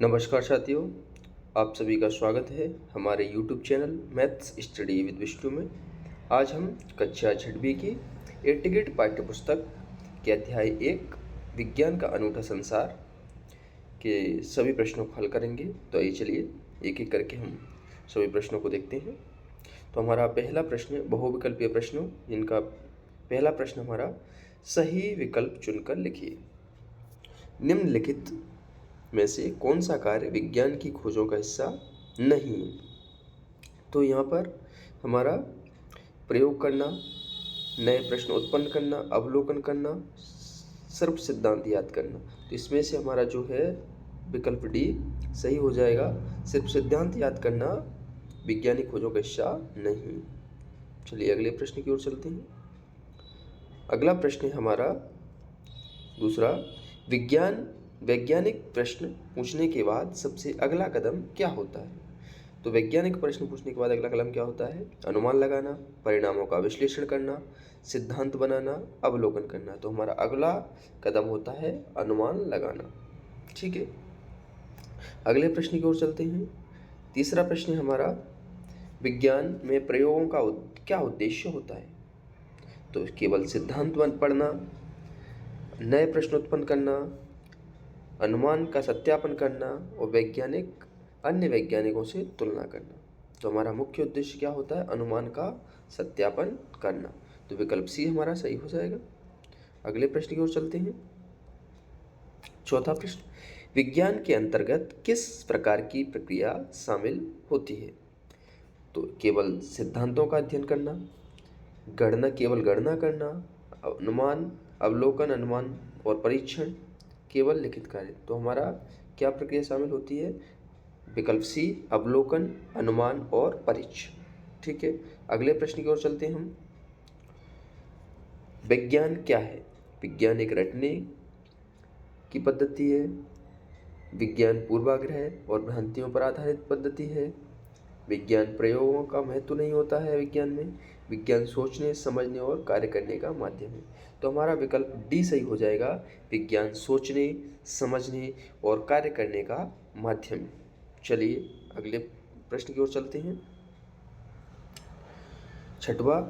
नमस्कार साथियों, आप सभी का स्वागत है हमारे YouTube channel maths study with Vishnu में। आज हम कक्षा 6वीं की एटिकेट पाठ्यपुस्तक के अध्याय 1 विज्ञान का अनूठा संसार के सभी प्रश्नों को हल करेंगे। तो आइए चलिए एक एक करके हम सभी प्रश्नों को देखते हैं। तो हमारा पहला प्रश्न बहुविकल्पीय प्रश्नों, जिनका पहला प्रश्न हमारा सही विकल्प चुनकर लिखिए। निम्नलिखित में से कौन सा कार्य विज्ञान की खोजों का हिस्सा नहीं है? तो यहाँ पर हमारा प्रयोग करना, नए प्रश्न उत्पन्न करना, अवलोकन करना, सर्व सिद्धांत याद करना। तो इसमें से हमारा जो है विकल्प डी सही हो जाएगा। सिर्फ सिद्धांत याद करना विज्ञानिक खोजों का हिस्सा नहीं। चलिए अगले प्रश्न की ओर चलते हैं। अगला प्रश्न है हमारा दूसरा, वैज्ञानिक प्रश्न पूछने के बाद सबसे अगला कदम क्या होता है? तो वैज्ञानिक प्रश्न पूछने के बाद अगला कदम क्या होता है? अनुमान लगाना, परिणामों का विश्लेषण करना, सिद्धांत बनाना, अवलोकन करना। तो हमारा अगला कदम होता है अनुमान लगाना। ठीक है, अगले प्रश्न की ओर चलते हैं। तीसरा प्रश्न हमारा, विज्ञान में प्रयोगों का क्या उद्देश्य होता है? तो केवल सिद्धांत पढ़ना, नए प्रश्न उत्पन्न करना, अनुमान का सत्यापन करना और अन्य वैज्ञानिकों से तुलना करना। तो हमारा मुख्य उद्देश्य क्या होता है? अनुमान का सत्यापन करना। तो विकल्प सी हमारा सही हो जाएगा। अगले प्रश्न की ओर चलते हैं। चौथा प्रश्न, विज्ञान के अंतर्गत किस प्रकार की प्रक्रिया शामिल होती है? तो केवल सिद्धांतों का अध्ययन करना, केवल गणना करना, अनुमान, अवलोकन, अनुमान और परीक्षण, केवल लिखित कार्य। तो हमारा क्या प्रक्रिया शामिल होती है? विकल्प सी, अवलोकन, अनुमान और परीक्षण। ठीक है, अगले प्रश्न की ओर चलते हैं हम। विज्ञान क्या है? विज्ञान एक रटने की पद्धति है। विज्ञान पूर्वाग्रह और भ्रांतियों पर आधारित पद्धति है। विज्ञान प्रयोगों का महत्व नहीं होता है विज्ञान में। विज्ञान सोचने, समझने और कार्य करने का माध्यम है। तो हमारा विकल्प डी सही हो जाएगा। विज्ञान सोचने, समझने और कार्य करने का माध्यम है। चलिए अगले प्रश्न की ओर चलते हैं। छठवां,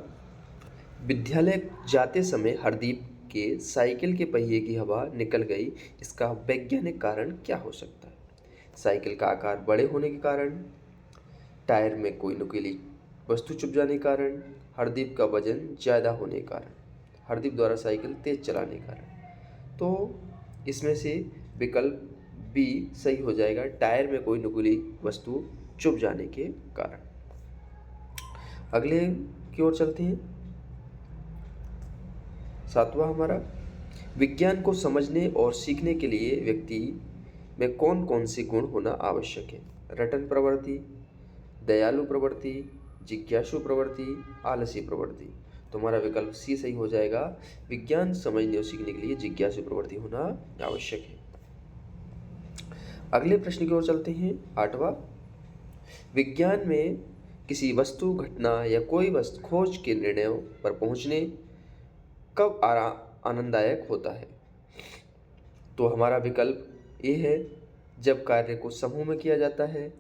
विद्यालय जाते समय हरदीप के साइकिल के पहिए की हवा निकल गई, इसका वैज्ञानिक कारण क्या हो सकता है? साइकिल का आकार बड़े होने के कारण, टायर में कोई नुकीली वस्तु चुभ जाने के कारण, हरदीप का वजन ज़्यादा होने के कारण, हरदीप द्वारा साइकिल तेज चलाने के कारण। तो इसमें से विकल्प बी सही हो जाएगा, टायर में कोई नुकीली वस्तु चुभ जाने के कारण। अगले की ओर चलते हैं। सातवां हमारा, विज्ञान को समझने और सीखने के लिए व्यक्ति में कौन कौन से गुण होना आवश्यक है? रटन प्रवृत्ति, दयालु प्रवृत्ति, जिज्ञासु प्रवृत्ति, आलसी प्रवृत्ति। तो हमारा विकल्प सी सही हो जाएगा। विज्ञान समझने और सीखने के लिए जिज्ञासु प्रवृत्ति होना आवश्यक है। अगले प्रश्न की ओर चलते हैं। आठवां, विज्ञान में किसी वस्तु, घटना या कोई खोज के निर्णयों पर पहुंचने कब आनंददायक होता है? तो हमारा विकल्प ए है, जब कार्य को समूह में किया जाता है,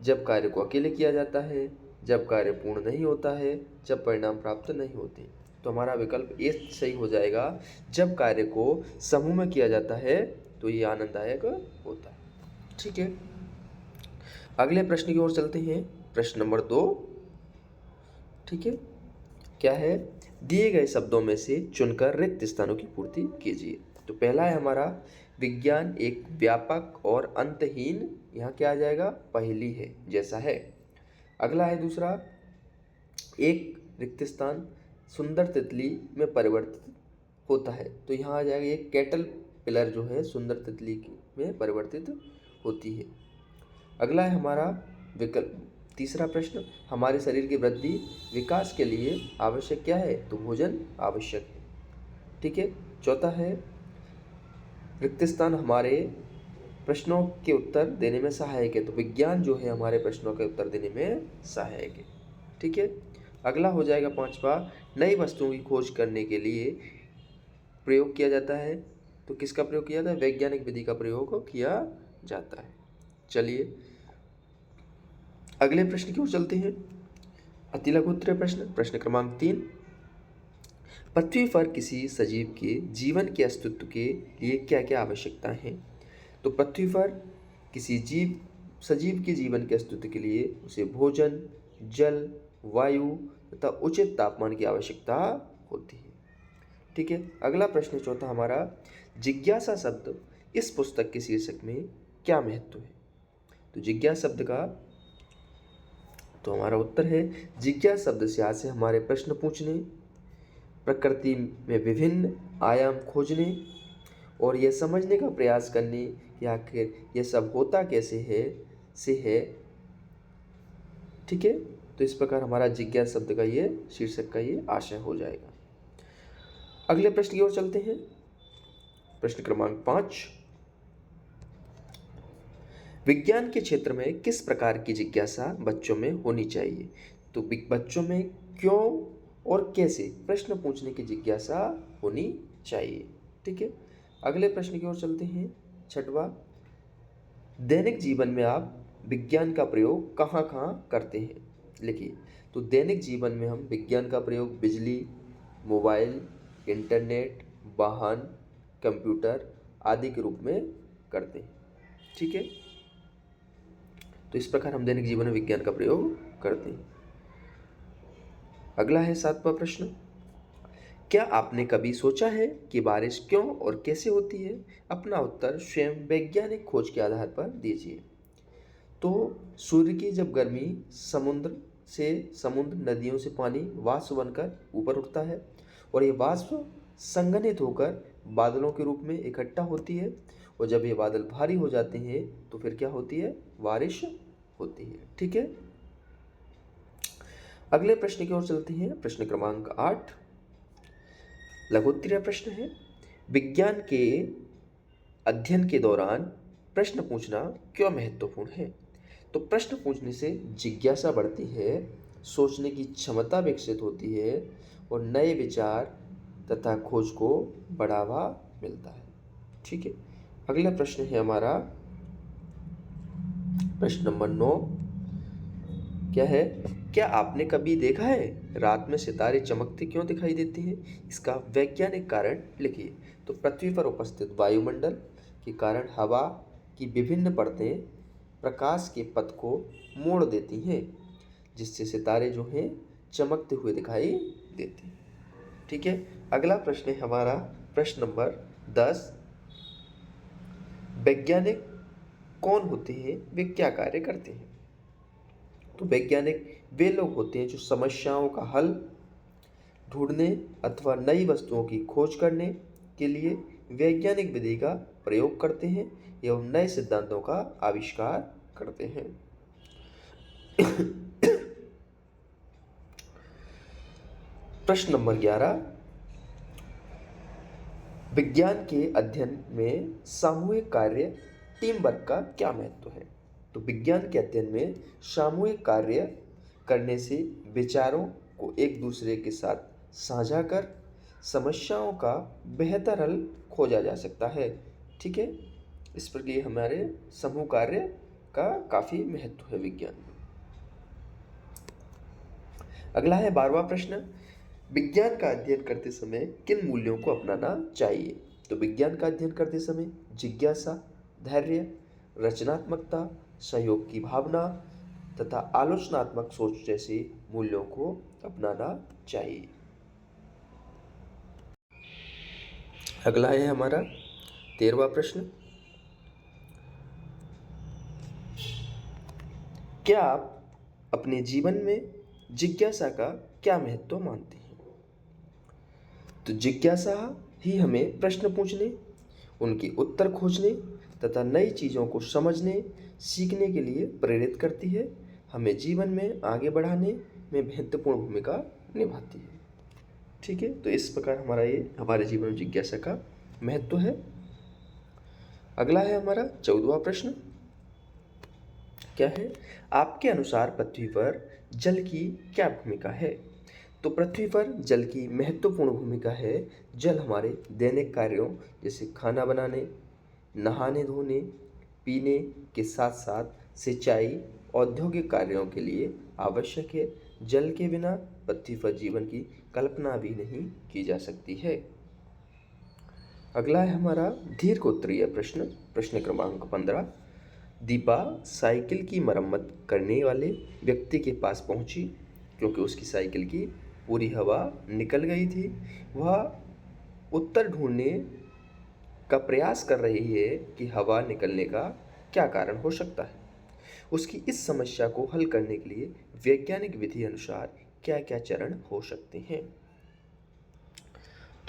जब कार्य को अकेले किया जाता है, जब कार्य पूर्ण नहीं होता है, जब परिणाम प्राप्त नहीं होते। तो हमारा विकल्प ए सही हो जाएगा। जब कार्य को समूह में किया जाता है तो ये आनंददायक होता है। ठीक है, अगले प्रश्न की ओर चलते हैं। प्रश्न नंबर 2। ठीक है, क्या है? दिए गए शब्दों में से चुनकर रिक्त स्थानों की पूर्ति कीजिए। तो पहला है हमारा, विज्ञान एक व्यापक और अंतहीन, यहाँ क्या आ जाएगा? पहेली है जैसा है। अगला है दूसरा, एक रिक्त स्थान सुंदर तितली में परिवर्तित होता है। तो यहाँ आ जाएगा, एक कैटल पिलर जो है सुंदर तितली में परिवर्तित होती है। अगला है हमारा विकल्प तीसरा प्रश्न, हमारे शरीर की वृद्धि विकास के लिए आवश्यक क्या है? तो भोजन आवश्यक है। ठीक है, चौथा है, रिक्त स्थान हमारे प्रश्नों के उत्तर देने में सहायक है। तो विज्ञान जो है हमारे प्रश्नों के उत्तर देने में सहायक है। ठीक है, अगला हो जाएगा पांचवा, नई वस्तुओं की खोज करने के लिए प्रयोग किया जाता है। तो किसका प्रयोग किया जाता है? वैज्ञानिक विधि का प्रयोग किया जाता है। चलिए अगले प्रश्न की ओर चलते हैं। अति लघु उत्तरीय प्रश्न, प्रश्न क्रमांक 3। पृथ्वी पर किसी सजीव के जीवन के अस्तित्व के लिए क्या क्या आवश्यकताएं हैं? तो पृथ्वी पर किसी सजीव के जीवन के अस्तित्व के लिए उसे भोजन, जल, वायु तथा उचित तापमान की आवश्यकता होती है। ठीक है, अगला प्रश्न चौथा हमारा, जिज्ञासा शब्द इस पुस्तक के शीर्षक में क्या महत्व है? तो जिज्ञासा शब्द का तो हमारा उत्तर है, जिज्ञासा शब्द से आज से हमारे प्रश्न पूछने, प्रकृति में विभिन्न आयाम खोजने और यह समझने का प्रयास करने कि आखिर यह सब होता कैसे है से है। ठीक है, तो इस प्रकार हमारा जिज्ञासा शब्द का ये शीर्षक का ये आशय हो जाएगा। अगले प्रश्न की ओर चलते हैं। प्रश्न क्रमांक 5। विज्ञान के क्षेत्र में किस प्रकार की जिज्ञासा बच्चों में होनी चाहिए? तो बच्चों में क्यों और कैसे प्रश्न पूछने की जिज्ञासा होनी चाहिए। ठीक है, अगले प्रश्न की ओर चलते हैं। 6वां, दैनिक जीवन में आप विज्ञान का प्रयोग कहाँ कहाँ करते हैं? लिखिए। तो दैनिक जीवन में हम विज्ञान का प्रयोग बिजली, मोबाइल, इंटरनेट, वाहन, कंप्यूटर आदि के रूप में करते हैं। ठीक है, तो इस प्रकार हम दैनिक जीवन में विज्ञान का प्रयोग करते हैं। अगला है 7वां प्रश्न, क्या आपने कभी सोचा है कि बारिश क्यों और कैसे होती है? अपना उत्तर स्वयं वैज्ञानिक खोज के आधार पर दीजिए। तो सूर्य की जब गर्मी समुद्र नदियों से पानी वाष्प बनकर ऊपर उठता है और ये वाष्प संघनित होकर बादलों के रूप में इकट्ठा होती है, और जब ये बादल भारी हो जाते हैं तो फिर क्या होती है? बारिश होती है। ठीक है, अगले प्रश्न की ओर चलते हैं। प्रश्न क्रमांक 8 लघु उत्तरीय प्रश्न है, विज्ञान के अध्ययन के दौरान प्रश्न पूछना क्यों महत्वपूर्ण है? तो प्रश्न पूछने से जिज्ञासा बढ़ती है, सोचने की क्षमता विकसित होती है और नए विचार तथा खोज को बढ़ावा मिलता है। ठीक है, अगला प्रश्न है हमारा प्रश्न नंबर 9। क्या है? क्या आपने कभी देखा है रात में सितारे चमकते क्यों दिखाई देते हैं? इसका वैज्ञानिक कारण लिखिए। तो पृथ्वी पर उपस्थित वायुमंडल के कारण हवा की विभिन्न परतें प्रकाश के पथ को मोड़ देती हैं, जिससे सितारे जो हैं चमकते हुए दिखाई देते हैं। ठीक है, अगला प्रश्न है हमारा प्रश्न नंबर 10। वैज्ञानिक कौन होते हैं, वे क्या कार्य करते हैं? तो वैज्ञानिक वे लोग होते हैं जो समस्याओं का हल ढूंढने अथवा नई वस्तुओं की खोज करने के लिए वैज्ञानिक विधि का प्रयोग करते हैं एवं नए सिद्धांतों का आविष्कार करते हैं। प्रश्न नंबर 11, विज्ञान के अध्ययन में सामूहिक कार्य टीम वर्क का क्या महत्व है? तो विज्ञान के अध्ययन में सामूहिक कार्य करने से विचारों को एक दूसरे के साथ साझा कर समस्याओं का बेहतर हल खोजा जा सकता है। ठीक है, इस प्रकार हमारे समूह कार्य का काफ़ी महत्व है विज्ञान में। अगला है 12वां प्रश्न, विज्ञान का अध्ययन करते समय किन मूल्यों को अपनाना चाहिए? तो विज्ञान का अध्ययन करते समय जिज्ञासा, धैर्य, रचनात्मकता, सहयोग की भावना तथा आलोचनात्मक सोच जैसे मूल्यों को अपनाना चाहिए। अगला है हमारा 13वां प्रश्न, क्या आप अपने जीवन में जिज्ञासा का क्या महत्व मानते हैं? तो जिज्ञासा ही हमें प्रश्न पूछने, उनके उत्तर खोजने तथा नई चीज़ों को समझने सीखने के लिए प्रेरित करती है, हमें जीवन में आगे बढ़ाने में महत्वपूर्ण भूमिका निभाती है। ठीक है, तो इस प्रकार हमारे जीवन में जिज्ञासा का महत्व है। अगला है हमारा 14वां प्रश्न, क्या है? आपके अनुसार पृथ्वी पर जल की क्या भूमिका है? तो पृथ्वी पर जल की महत्वपूर्ण भूमिका है। जल हमारे दैनिक कार्यों जैसे खाना बनाने, नहाने धोने, पीने के साथ साथ सिंचाई, औद्योगिक कार्यों के लिए आवश्यक है। जल के बिना पृथ्वी पर जीवन की कल्पना भी नहीं की जा सकती है। अगला है हमारा दीर्घ उत्तरीय प्रश्न, प्रश्न क्रमांक 15। दीपा साइकिल की मरम्मत करने वाले व्यक्ति के पास पहुंची क्योंकि उसकी साइकिल की पूरी हवा निकल गई थी। वह उत्तर ढूंढने का प्रयास कर रही है कि हवा निकलने का क्या कारण हो सकता है। उसकी इस समस्या को हल करने के लिए वैज्ञानिक विधि अनुसार क्या क्या चरण हो सकते हैं।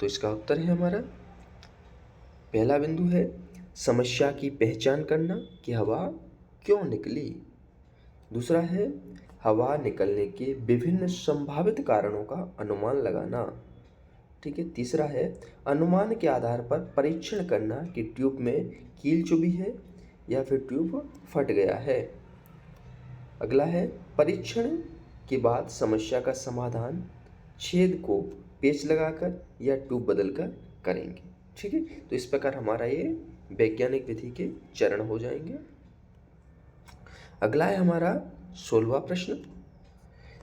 तो इसका उत्तर है हमारा पहला बिंदु है समस्या की पहचान करना कि हवा क्यों निकली। दूसरा है हवा निकलने के विभिन्न संभावित कारणों का अनुमान लगाना। ठीक है। तीसरा है अनुमान के आधार पर परीक्षण करना कि ट्यूब में कील चुभी है या फिर ट्यूब फट गया है। अगला है परीक्षण के बाद समस्या का समाधान छेद को पेच लगाकर या ट्यूब बदलकर करेंगे। ठीक है। तो इस प्रकार हमारा ये वैज्ञानिक विधि के चरण हो जाएंगे। अगला है हमारा 16वां प्रश्न।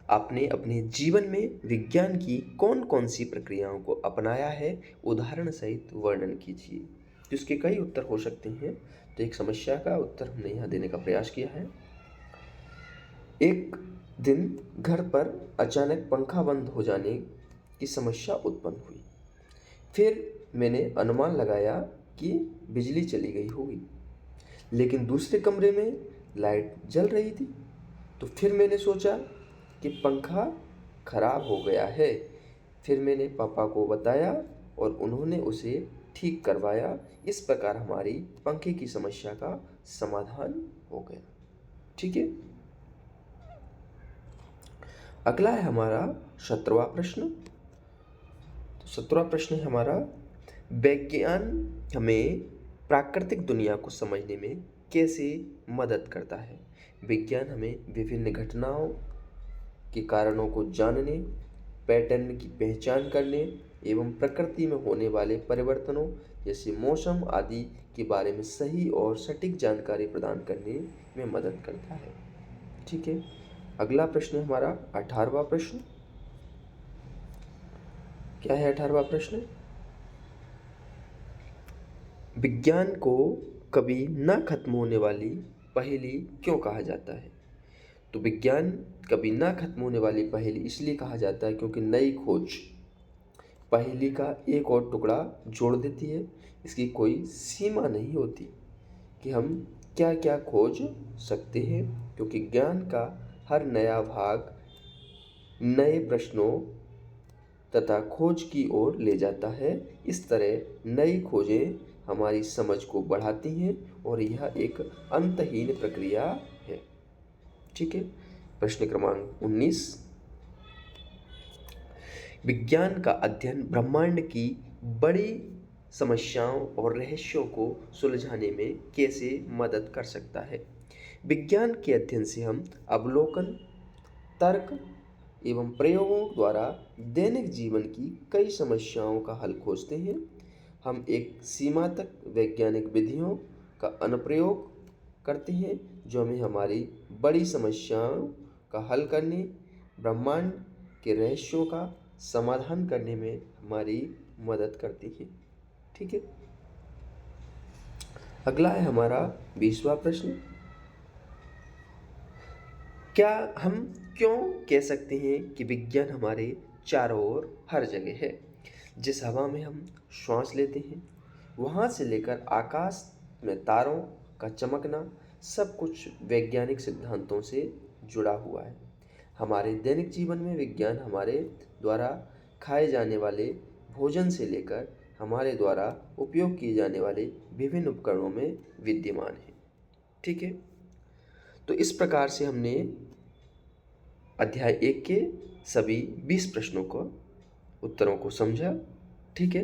आपने अपने जीवन में विज्ञान की कौन कौन सी प्रक्रियाओं को अपनाया है, उदाहरण सहित वर्णन कीजिए। तो इसके कई उत्तर हो सकते हैं। तो एक समस्या का उत्तर हमने यहाँ देने का प्रयास किया है। एक दिन घर पर अचानक पंखा बंद हो जाने की समस्या उत्पन्न हुई। फिर मैंने अनुमान लगाया कि बिजली चली गई होगी, लेकिन दूसरे कमरे में लाइट जल रही थी। तो फिर मैंने सोचा कि पंखा खराब हो गया है। फिर मैंने पापा को बताया और उन्होंने उसे ठीक करवाया। इस प्रकार हमारी पंखे की समस्या का समाधान हो गया। ठीक है। अगला है हमारा 17वां प्रश्न। तो 17वां प्रश्न है हमारा विज्ञान हमें प्राकृतिक दुनिया को समझने में कैसे मदद करता है। विज्ञान हमें विभिन्न घटनाओं के कारणों को जानने, पैटर्न की पहचान करने एवं प्रकृति में होने वाले परिवर्तनों जैसे मौसम आदि के बारे में सही और सटीक जानकारी प्रदान करने में मदद करता है। ठीक है। अगला प्रश्न है हमारा 18वां प्रश्न। क्या है 18वां प्रश्न? विज्ञान को कभी न खत्म होने वाली पहेली क्यों कहा जाता है। तो विज्ञान कभी न खत्म होने वाली पहेली इसलिए कहा जाता है क्योंकि नई खोज पहेली का एक और टुकड़ा जोड़ देती है। इसकी कोई सीमा नहीं होती कि हम क्या क्या खोज सकते हैं, क्योंकि ज्ञान का हर नया भाग नए प्रश्नों तथा खोज की ओर ले जाता है। इस तरह नई खोजें हमारी समझ को बढ़ाती हैं और यह एक अंतहीन प्रक्रिया है। ठीक है। प्रश्न क्रमांक 19। विज्ञान का अध्ययन ब्रह्मांड की बड़ी समस्याओं और रहस्यों को सुलझाने में कैसे मदद कर सकता है। विज्ञान के अध्ययन से हम अवलोकन, तर्क एवं प्रयोगों द्वारा दैनिक जीवन की कई समस्याओं का हल खोजते हैं। हम एक सीमा तक वैज्ञानिक विधियों का अनुप्रयोग करते हैं जो हमें हमारी बड़ी समस्याओं का हल करने, ब्रह्मांड के रहस्यों का समाधान करने में हमारी मदद करती है। ठीक है। अगला है हमारा 20वां प्रश्न। क्या हम क्यों कह सकते हैं कि विज्ञान हमारे चारों ओर हर जगह है। जिस हवा में हम श्वास लेते हैं, वहाँ से लेकर आकाश में तारों का चमकना, सब कुछ वैज्ञानिक सिद्धांतों से जुड़ा हुआ है। हमारे दैनिक जीवन में विज्ञान हमारे द्वारा खाए जाने वाले भोजन से लेकर हमारे द्वारा उपयोग किए जाने वाले विभिन्न उपकरणों में विद्यमान है। ठीक है। तो इस प्रकार से हमने अध्याय 1 के सभी 20 प्रश्नों को उत्तरों को समझा। ठीक है।